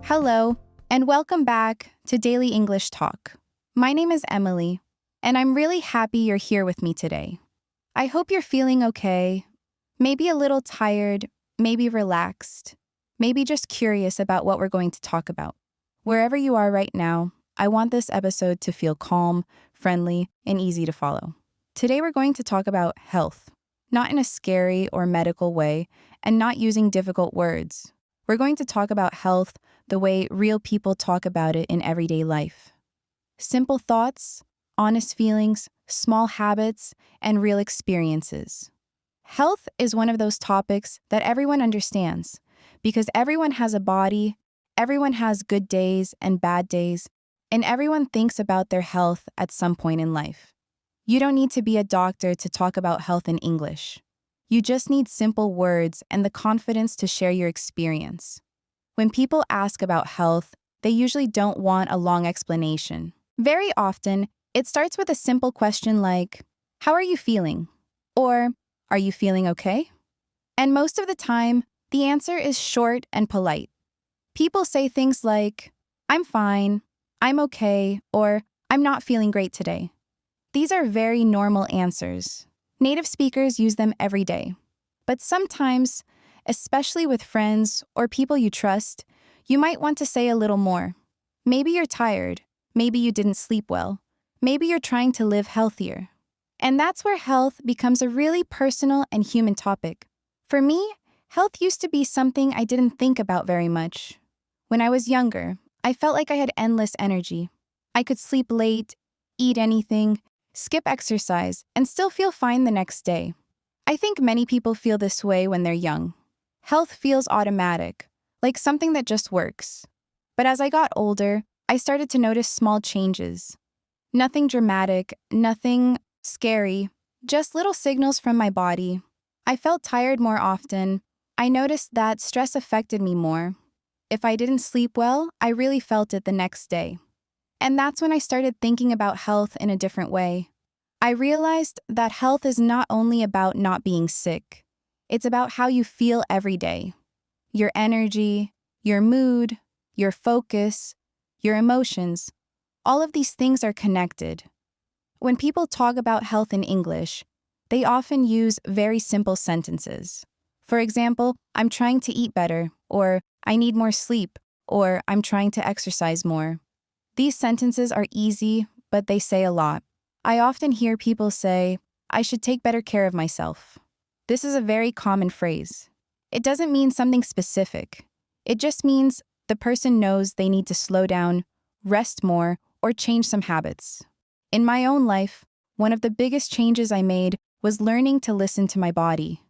Hello, and welcome back to Daily English Talk. My name is Emily, and I'm really happy you're here with me today. I hope you're feeling okay, maybe a little tired, maybe relaxed, maybe just curious about what we're going to talk about. Wherever you are right now, I want this episode to feel calm, friendly, and easy to follow. Today we're going to talk about health, not in a scary or medical way, and not using difficult words. We're going to talk about health the way real people talk about it in everyday life. Simple thoughts, honest feelings, small habits, and real experiences. Health is one of those topics that everyone understands because everyone has a body, everyone has good days and bad days, and everyone thinks about their health at some point in life. You don't need to be a doctor to talk about health in English. You just need simple words and the confidence to share your experience. When people ask about health, they usually don't want a long explanation. Very often, it starts with a simple question like, "How are you feeling?" Or, "Are you feeling okay?" And most of the time, the answer is short and polite. People say things like, "I'm fine," "I'm okay," or "I'm not feeling great today." These are very normal answers. Native speakers use them every day. But sometimes, especially with friends or people you trust, you might want to say a little more. Maybe you're tired. Maybe you didn't sleep well. Maybe you're trying to live healthier. And that's where health becomes a really personal and human topic. For me, health used to be something I didn't think about very much. When I was younger, I felt like I had endless energy. I could sleep late, eat anything, skip exercise, and still feel fine the next day. I think many people feel this way when they're young. Health feels automatic, like something that just works. But as I got older, I started to notice small changes. Nothing dramatic, nothing scary, just little signals from my body. I felt tired more often. I noticed that stress affected me more. If I didn't sleep well, I really felt it the next day. And that's when I started thinking about health in a different way. I realized that health is not only about not being sick. It's about how you feel every day. Your energy, your mood, your focus, your emotions. All of these things are connected. When people talk about health in English, they often use very simple sentences. For example, "I'm trying to eat better," or "I need more sleep," or "I'm trying to exercise more." These sentences are easy, but they say a lot. I often hear people say, "I should take better care of myself." This is a very common phrase. It doesn't mean something specific. It just means the person knows they need to slow down, rest more, or change some habits. In my own life, one of the biggest changes I made was learning to listen to my body.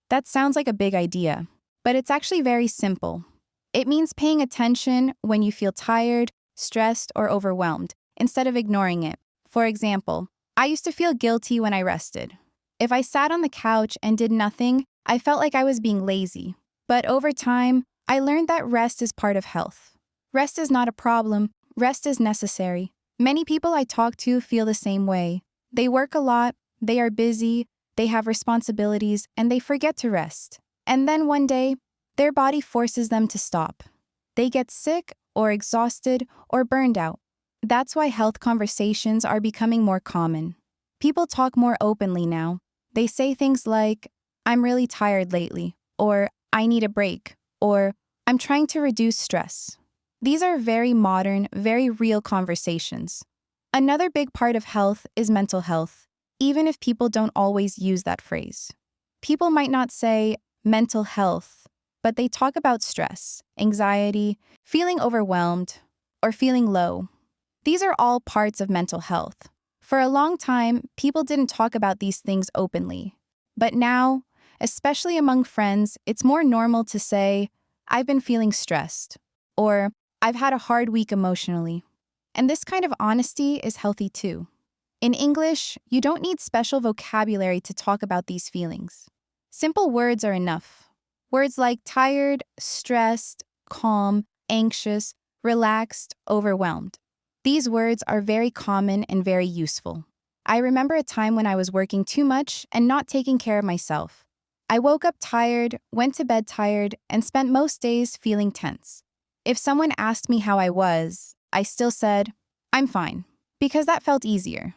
That sounds like a big idea, but it's actually very simple. It means paying attention when you feel tired, stressed, or overwhelmed, instead of ignoring it. For example, I used to feel guilty when I rested. If I sat on the couch and did nothing, I felt like I was being lazy. But over time, I learned that rest is part of health. Rest is not a problem. Rest is necessary. Many people I talk to feel the same way. They work a lot, they are busy, they have responsibilities, and they forget to rest. And then one day, their body forces them to stop. They get sick or exhausted or burned out. That's why health conversations are becoming more common. People talk more openly now. They say things like, "I'm really tired lately," or "I need a break," or "I'm trying to reduce stress." These are very modern, very real conversations. Another big part of health is mental health, even if people don't always use that phrase. People might not say mental health, but they talk about stress, anxiety, feeling overwhelmed, or feeling low. These are all parts of mental health. For a long time, people didn't talk about these things openly. But now, especially among friends, it's more normal to say, "I've been feeling stressed," or "I've had a hard week emotionally." And this kind of honesty is healthy too. In English, you don't need special vocabulary to talk about these feelings. Simple words are enough. Words like tired, stressed, calm, anxious, relaxed, overwhelmed. These words are very common and very useful. I remember a time when I was working too much and not taking care of myself. I woke up tired, went to bed tired, and spent most days feeling tense. If someone asked me how I was, I still said, I'm fine, because that felt easier.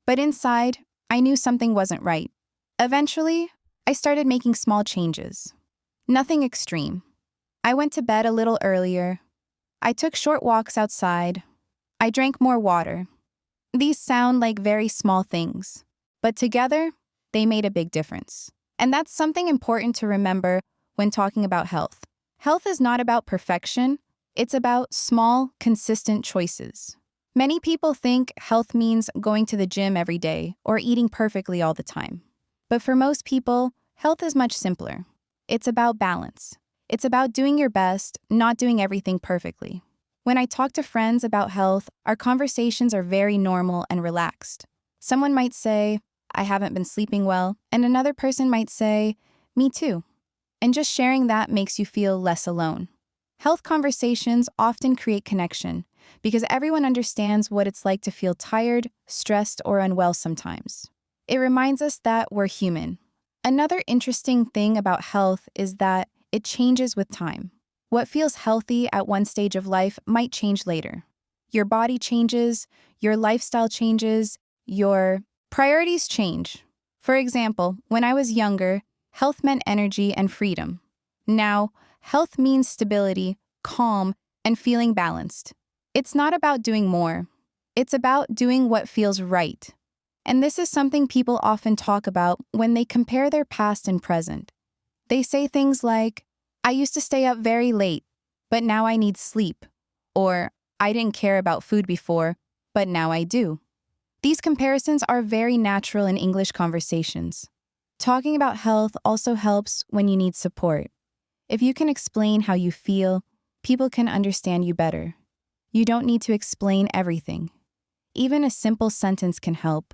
But inside, I knew something wasn't right. Eventually, I started making small changes. Nothing extreme. I went to bed a little earlier. I took short walks outside. I drank more water. These sound like very small things, but together, they made a big difference. And that's something important to remember when talking about health. Health is not about perfection, it's about small, consistent choices. Many people think health means going to the gym every day or eating perfectly all the time. But for most people, health is much simpler. It's about balance. It's about doing your best, not doing everything perfectly. When I talk to friends about health, our conversations are very normal and relaxed. Someone might say, I haven't been sleeping well, and another person might say, me too. And just sharing that makes you feel less alone. Health conversations often create connection because everyone understands what it's like to feel tired, stressed, or unwell sometimes. It reminds us that we're human. Another interesting thing about health is that it changes with time. What feels healthy at one stage of life might change later. Your body changes, your lifestyle changes, your priorities change. For example, when I was younger, health meant energy and freedom. Now, health means stability, calm, and feeling balanced. It's not about doing more. It's about doing what feels right. And this is something people often talk about when they compare their past and present. They say things like, I used to stay up very late, but now I need sleep. Or, I didn't care about food before, but now I do. These comparisons are very natural in English conversations. Talking about health also helps when you need support. If you can explain how you feel, people can understand you better. You don't need to explain everything. Even a simple sentence can help.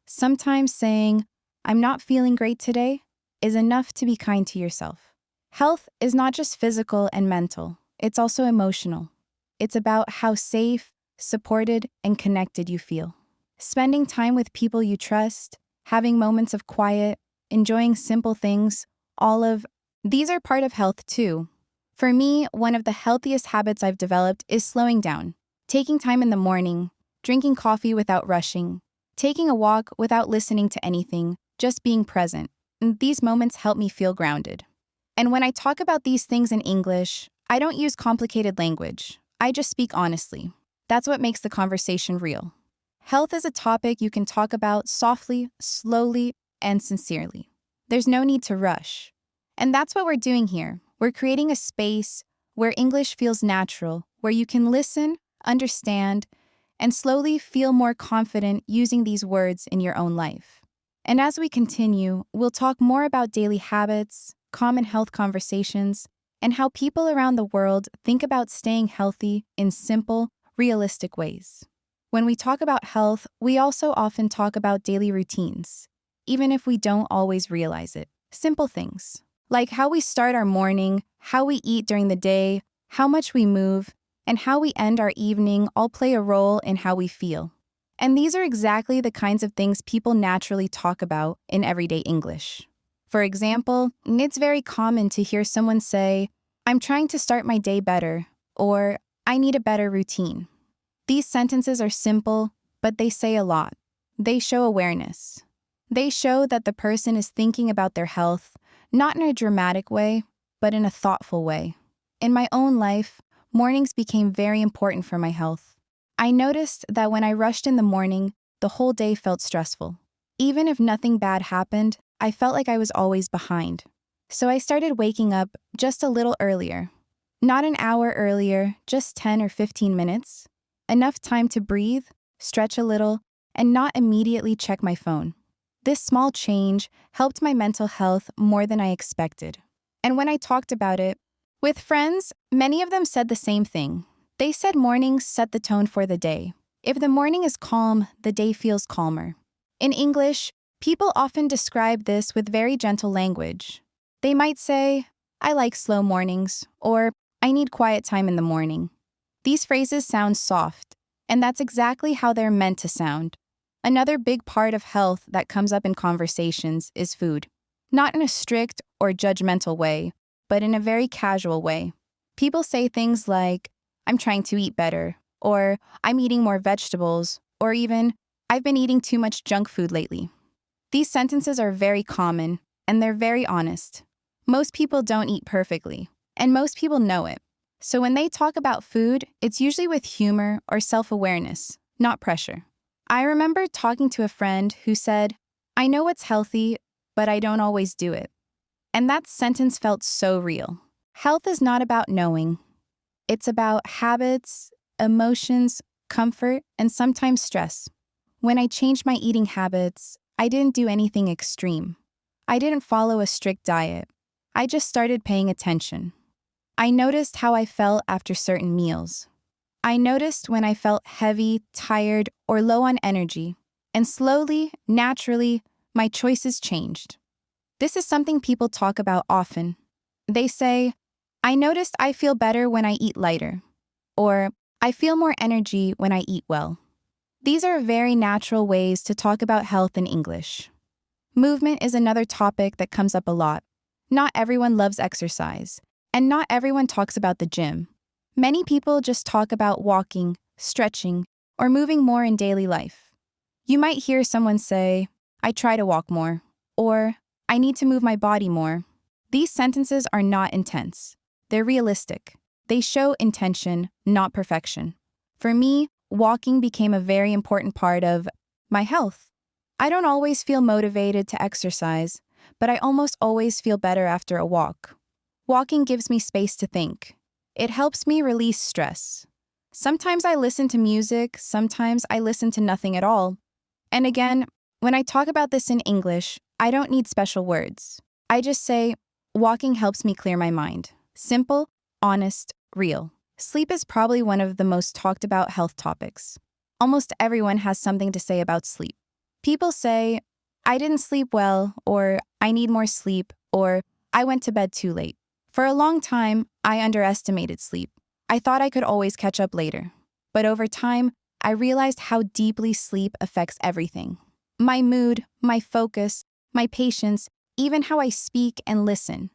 Sometimes saying, I'm not feeling great today, is enough to be kind to yourself. Health is not just physical and mental, it's also emotional. It's about how safe, supported, and connected you feel. Spending time with people you trust, having moments of quiet, enjoying simple things, all of these are part of health too. For me, one of the healthiest habits I've developed is slowing down, taking time in the morning, drinking coffee without rushing, taking a walk without listening to anything, just being present. And these moments help me feel grounded. And when I talk about these things in English, I don't use complicated language. I just speak honestly. That's what makes the conversation real. Health is a topic you can talk about softly, slowly, and sincerely. There's no need to rush. And that's what we're doing here. We're creating a space where English feels natural, where you can listen, understand, and slowly feel more confident using these words in your own life. And as we continue, we'll talk more about daily habits, common health conversations, and how people around the world think about staying healthy in simple, realistic ways. When we talk about health, we also often talk about daily routines, even if we don't always realize it. Simple things, like how we start our morning, how we eat during the day, how much we move, and how we end our evening all play a role in how we feel. And these are exactly the kinds of things people naturally talk about in everyday English. For example, it's very common to hear someone say, I'm trying to start my day better, or I need a better routine. These sentences are simple, but they say a lot. They show awareness. They show that the person is thinking about their health, not in a dramatic way, but in a thoughtful way. In my own life, mornings became very important for my health. I noticed that when I rushed in the morning, the whole day felt stressful. Even if nothing bad happened, I felt like I was always behind. So I started waking up just a little earlier. Not an hour earlier, just 10 or 15 minutes. Enough time to breathe, stretch a little, and not immediately check my phone. This small change helped my mental health more than I expected. And when I talked about it with friends, many of them said the same thing. They said mornings set the tone for the day. If the morning is calm, the day feels calmer. In English, people often describe this with very gentle language. They might say, I like slow mornings, or I need quiet time in the morning. These phrases sound soft, and that's exactly how they're meant to sound. Another big part of health that comes up in conversations is food. Not in a strict or judgmental way, but in a very casual way. People say things like, I'm trying to eat better, or I'm eating more vegetables, or even I've been eating too much junk food lately. These sentences are very common, and they're very honest. Most people don't eat perfectly, and most people know it. So when they talk about food, it's usually with humor or self-awareness, not pressure. I remember talking to a friend who said, "I know what's healthy, but I don't always do it." And that sentence felt so real. Health is not about knowing. It's about habits, emotions, comfort, and sometimes stress. When I changed my eating habits, I didn't do anything extreme. I didn't follow a strict diet. I just started paying attention. I noticed how I felt after certain meals. I noticed when I felt heavy, tired, or low on energy. And slowly, naturally, my choices changed. This is something people talk about often. They say, "I noticed I feel better when I eat lighter," or "I feel more energy when I eat well." These are very natural ways to talk about health in English. Movement is another topic that comes up a lot. Not everyone loves exercise, and not everyone talks about the gym. Many people just talk about walking, stretching, or moving more in daily life. You might hear someone say, "I try to walk more," or "I need to move my body more." These sentences are not intense. They're realistic. They show intention, not perfection. For me, walking became a very important part of my health. I don't always feel motivated to exercise, but I almost always feel better after a walk. Walking gives me space to think. It helps me release stress. Sometimes I listen to music, sometimes I listen to nothing at all. And again, when I talk about this in English, I don't need special words. I just say, walking helps me clear my mind. Simple, honest, real. Sleep is probably one of the most talked about health topics. Almost everyone has something to say about sleep. People say, "I didn't sleep well," or "I need more sleep," or "I went to bed too late." For a long time, I underestimated sleep. I thought I could always catch up later. But over time, I realized how deeply sleep affects everything. My mood, my focus, my patience, even how I speak and listen.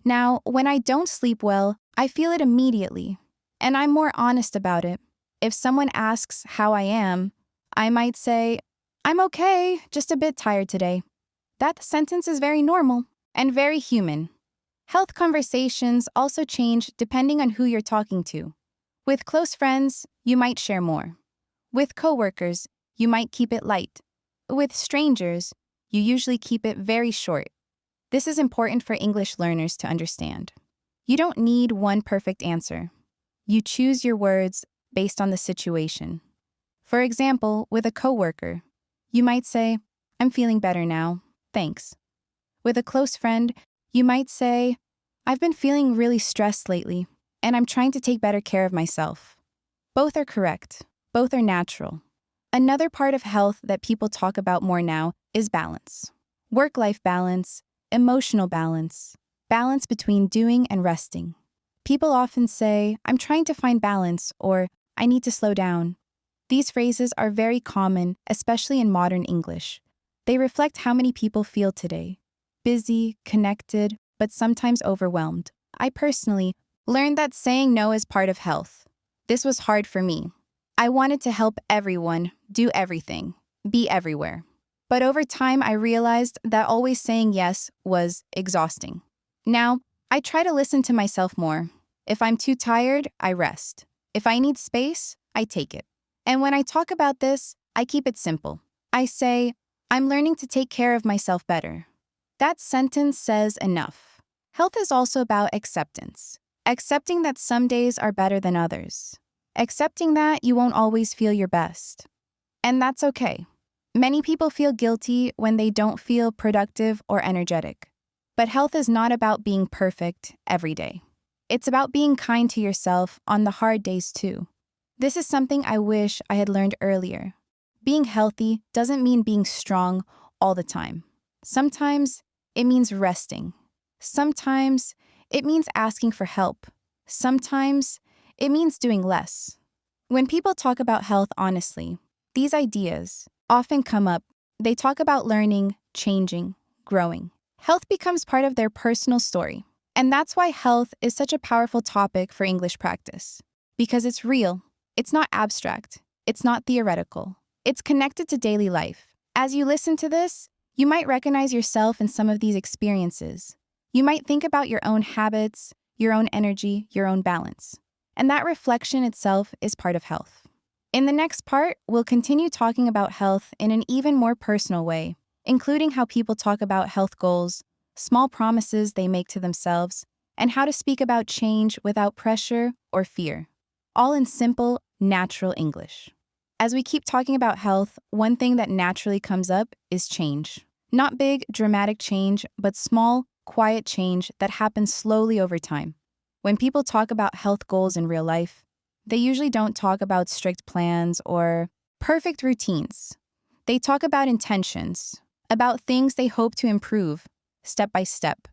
Now, when I don't sleep well, I feel it immediately. And I'm more honest about it. If someone asks how I am, I might say, "I'm okay, just a bit tired today." That sentence is very normal and very human. Health conversations also change depending on who you're talking to. With close friends, you might share more. With coworkers, you might keep it light. With strangers, you usually keep it very short. This is important for English learners to understand. You don't need one perfect answer. You choose your words based on the situation. For example, with a coworker, you might say, "I'm feeling better now, thanks." With a close friend, you might say, "I've been feeling really stressed lately, and I'm trying to take better care of myself." Both are correct. Both are natural. Another part of health that people talk about more now is balance. Work-life balance, emotional balance, balance between doing and resting. People often say, "I'm trying to find balance," or "I need to slow down." These phrases are very common, especially in modern English. They reflect how many people feel today. Busy, connected, but sometimes overwhelmed. I personally learned that saying no is part of health. This was hard for me. I wanted to help everyone, do everything, be everywhere. But over time, I realized that always saying yes was exhausting. Now, I try to listen to myself more. If I'm too tired, I rest. If I need space, I take it. And when I talk about this, I keep it simple. I say, "I'm learning to take care of myself better." That sentence says enough. Health is also about acceptance. Accepting that some days are better than others. Accepting that you won't always feel your best. And that's okay. Many people feel guilty when they don't feel productive or energetic. But health is not about being perfect every day. It's about being kind to yourself on the hard days too. This is something I wish I had learned earlier. Being healthy doesn't mean being strong all the time. Sometimes it means resting. Sometimes it means asking for help. Sometimes it means doing less. When people talk about health honestly, these ideas often come up. They talk about learning, changing, growing. Health becomes part of their personal story. And that's why health is such a powerful topic for English practice. because it's real. It's not abstract. It's not theoretical. It's connected to daily life. As you listen to this, you might recognize yourself in some of these experiences. You might think about your own habits, your own energy, your own balance. And that reflection itself is part of health. In the next part, we'll continue talking about health in an even more personal way, including how people talk about health goals, small promises they make to themselves, and how to speak about change without pressure or fear, all in simple, natural English. As we keep talking about health, one thing that naturally comes up is change. Not big, dramatic change, but small, quiet change that happens slowly over time. When people talk about health goals in real life, they usually don't talk about strict plans or perfect routines. They talk about intentions, about things they hope to improve, step by step.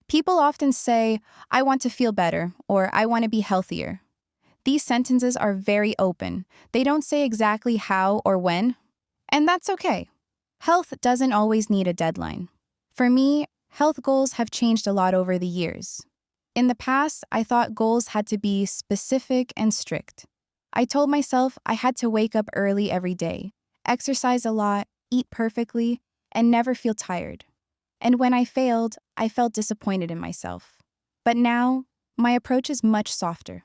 People often say, "I want to feel better," or "I want to be healthier." These sentences are very open. They don't say exactly how or when, and that's okay. Health doesn't always need a deadline. For me, health goals have changed a lot over the years. In the past, I thought goals had to be specific and strict. I told myself I had to wake up early every day, exercise a lot, eat perfectly, and never feel tired. And when I failed, I felt disappointed in myself. But now, my approach is much softer.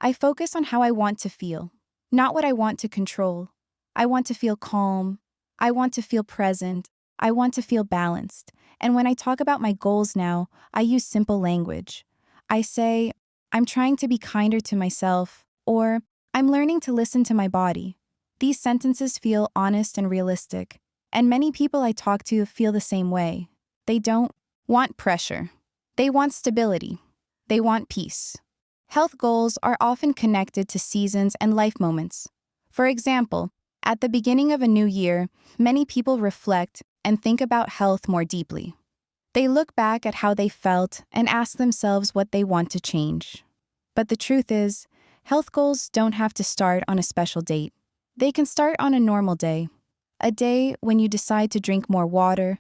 I focus on how I want to feel, not what I want to control. I want to feel calm. I want to feel present. I want to feel balanced. And when I talk about my goals now, I use simple language. I say, "I'm trying to be kinder to myself," or "I'm learning to listen to my body." These sentences feel honest and realistic, and many people I talk to feel the same way. They don't want pressure. They want stability. They want peace. Health goals are often connected to seasons and life moments. For example, at the beginning of a new year, many people reflect and think about health more deeply. They look back at how they felt and ask themselves what they want to change. But the truth is, health goals don't have to start on a special date. They can start on a normal day. A day when you decide to drink more water.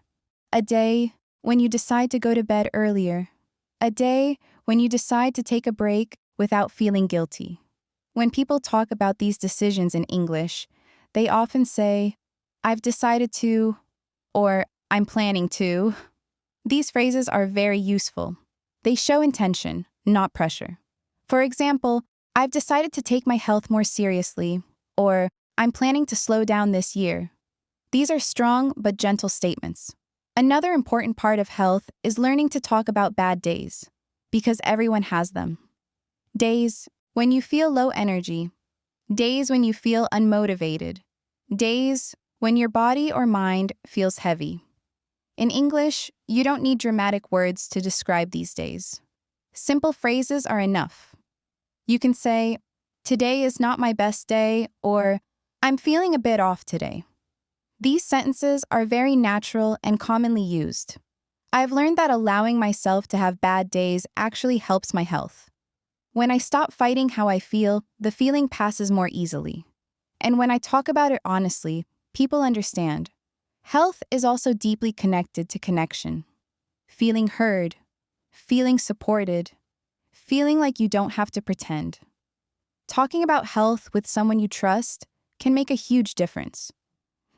A day when you decide to go to bed earlier. A day when you decide to take a break without feeling guilty. When people talk about these decisions in English, they often say, "I've decided to," or "I'm planning to." These phrases are very useful. They show intention, not pressure. For example, "I've decided to take my health more seriously," or "I'm planning to slow down this year." These are strong but gentle statements. Another important part of health is learning to talk about bad days, because everyone has them. Days when you feel low energy, days when you feel unmotivated, days when your body or mind feels heavy. In English, you don't need dramatic words to describe these days. Simple phrases are enough. You can say, "Today is not my best day," or "I'm feeling a bit off today." These sentences are very natural and commonly used. I've learned that allowing myself to have bad days actually helps my health. When I stop fighting how I feel, the feeling passes more easily. And when I talk about it honestly, people understand. Health is also deeply connected to connection. Feeling heard, feeling supported, feeling like you don't have to pretend. Talking about health with someone you trust can make a huge difference.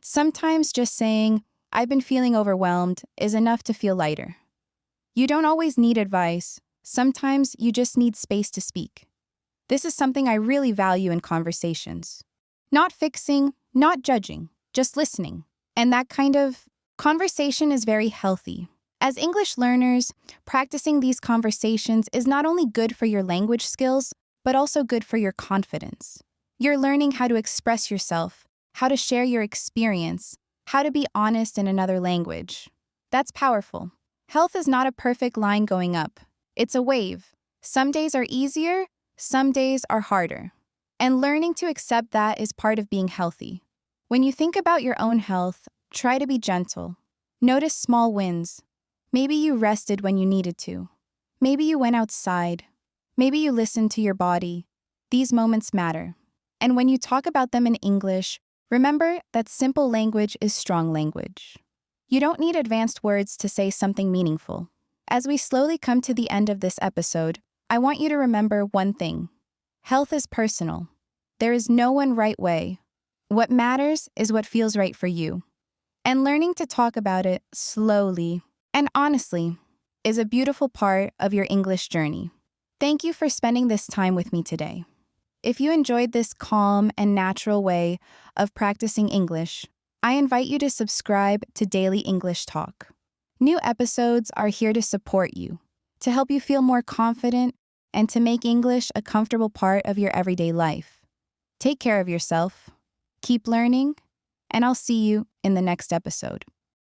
Sometimes just saying, "I've been feeling overwhelmed," is enough to feel lighter. You don't always need advice. Sometimes you just need space to speak. This is something I really value in conversations. Not fixing, not judging, just listening. And that kind of conversation is very healthy. As English learners, practicing these conversations is not only good for your language skills, but also good for your confidence. You're learning how to express yourself, how to share your experience, how to be honest in another language. That's powerful. Health is not a perfect line going up. It's a wave. Some days are easier, some days are harder. And learning to accept that is part of being healthy. When you think about your own health, try to be gentle. Notice small wins. Maybe you rested when you needed to. Maybe you went outside. Maybe you listened to your body. These moments matter. And when you talk about them in English, remember that simple language is strong language. You don't need advanced words to say something meaningful. As we slowly come to the end of this episode, I want you to remember one thing. Health is personal. There is no one right way. What matters is what feels right for you. And learning to talk about it slowly and honestly is a beautiful part of your English journey. Thank you for spending this time with me today. If you enjoyed this calm and natural way of practicing English, I invite you to subscribe to Daily English Talk. New episodes are here to support you, to help you feel more confident, and to make English a comfortable part of your everyday life. Take care of yourself, keep learning, and I'll see you in the next episode.